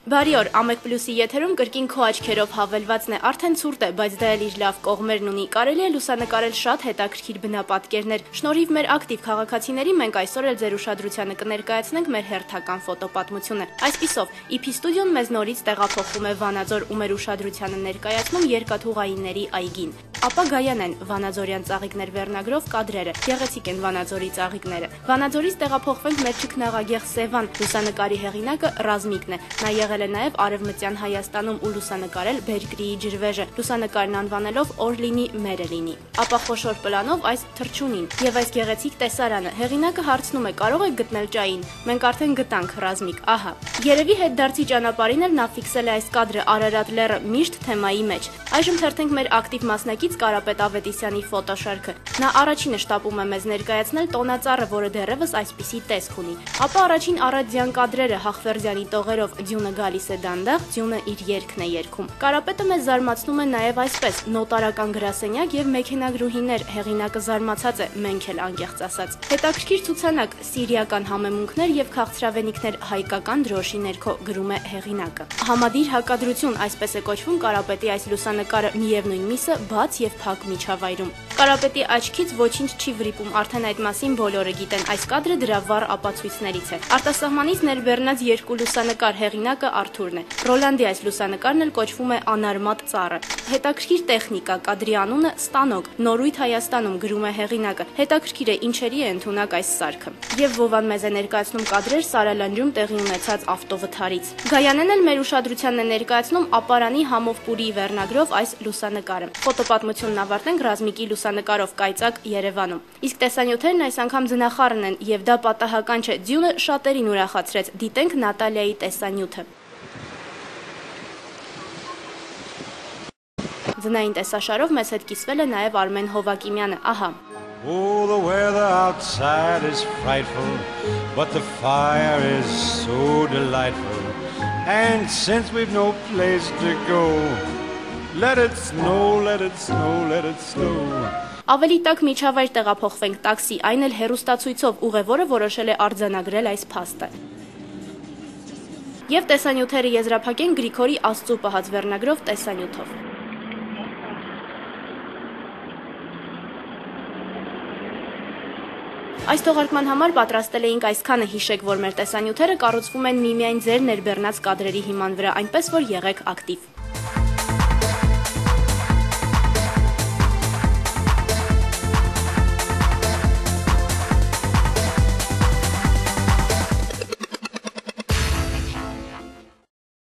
Բարի օր, Ամեկ Պլյուսի եթերում կրկին քո աչքերով հավելվածն է, արդեն ցուրտ է, բայց դա էլ իր լավ կողմերն ունի։ Կարելի է լուսանկարել շատ հետաքրքիր բնապատկերներ։ Շնորհիվ մեր ակտիվ քաղաքացիների մենք այսօր էլ ձեր ուշադրությանը կներկայացնենք մեր հերթական ֆոտոպատմությունը։ Այսպիսով, EP ստուդիոն մեզ նորից տեղափոխվում է Վանաձոր ու մեր ուշադրությանը ներկայացնում երկաթուղայինների այգին։ Ապա Գայան են Վանաձորյան ծաղիկներ վերնագրով կադրերը, գեղեցիկ են Վանաձորի ծաղիկները։ Վանաձորից տեղափոխվենք մեր չքնաղագեղ Սևան, լուսանկարի հեղինակը Ռազմիկն է։ Նա եղել է նաև Արևմտյան Հայաստանում ու լուսանկարել Բերգրիի ջրվեժը, լուսանկարն անվանելով «Օր լինի, մերը լինի»։ Ապա խոշոր պլանով այս թռչունին եւ այս գեղեցիկ տեսարանը։ Հեղինակը հարցնում է՝ կարող եք գտնել ճային։ Մենք արդեն գտանք, Ռազմիկ, ահա։ Երևի հետդարձի ճանապարհին էլ նա ֆիքսել է այս կադրը Արարատ լեռը միշտ թեմայի մեջ։ Այժմ թերթենք մեր ակտիվ մասնակից Կարապետ Ավետիսյանի ֆոտոշարքը։ Նա առաջինը շտապում է մեզ ներկայացնել տոնածառը, որը դեռևս այսպիսի տեսք ունի։ Ապա առաջին առատձյան կադրերը Հախվերդյանի տողերով ձյունը գալիս է դանդաղ, ձյունը իր երգն է երգում։ Կարապետը մեզ զարմացնում է նաև այսպես՝ նոտարական գրասենյակ եւ մեքենագրուհիներ, հեղինակը զարմացած է, մենք էլ անկեղծ ասած։ Հետաքրքիր ցուցանակ, սիրիական համեմունքներ եւ քաղցրավենիքներ հայկական դրոշի ներքո, գրում է հեղինակը։ Համադիր հակադրություն, այսպես է կոչվում Կարապետի այս լուսանկարը միևնույն միսը բաց եւ փակ միջավայրում։ Կարապետի աչքից ոչինչ չի վրիպում, արդեն այդ մասին բոլորը գիտեն։ Այս կադրը դրա վառ ապացույցներից է։ Արտասահմանից ներբեռնած երկու լուսանկար, հեղինակը Արթուրն է։ Ռոլանդի այս լուսանկարն էլ կոչվում է անարմատ ծառը։ Հետաքրքիր տեխնիկա, կադրի անունը ստանոկ, նորույթ Հայաստանում, գրում է հեղինակը։ Հետաքրքիր է ինչերի է ընդունակ այս սարքը։ Եվ Վովան մեզ է ներկայացնում կադրեր Սարալանջում տեղի ունեցած ավտովթարից։ Գայանեն էլ մեր ուշադրությանն է ներկայացնում ապարանի համով պուրի վերնագրով այս լուսանկարը։ Ֆոտոպատմությունն ավարտենք Ռազմիկի լուսանկարով կայծակ Երևանում։ Իսկ տեսանյութերն այս անգամ ձնախառն են, եւ դա պատահական չէ։ Ձյունը շատերին ուրախացրեց։ Դիտենք Նատալիայի տեսանյութը։ Ձնային տեսաշարով մեզ հետ կիսվել է նաև Արմեն Հովակիմյանը, ահա։ Oh, the weather outside is frightful, but the fire is so delightful. And since we've no place to go, let it snow, let it snow, let it snow. Ավելի տաք միջավայր տեղափոխվենք տաքսի, այն էլ հեռուստացույցով, ուղևորը որոշել է արձանագրել այս փաստը։ Եվ տեսանյութերը եզրափակենք Գրիգորի Աստծու պահած վերնագրով տեսանյութով։ Այս թողարկման համար պատրաստել էինք այսքանը, հիշեք, որ մեր տեսանյութերը կառուցվում են միմիայն ձեր ներբեռնած կադրերի հիման վրա, այնպես որ եղեք ակտիվ։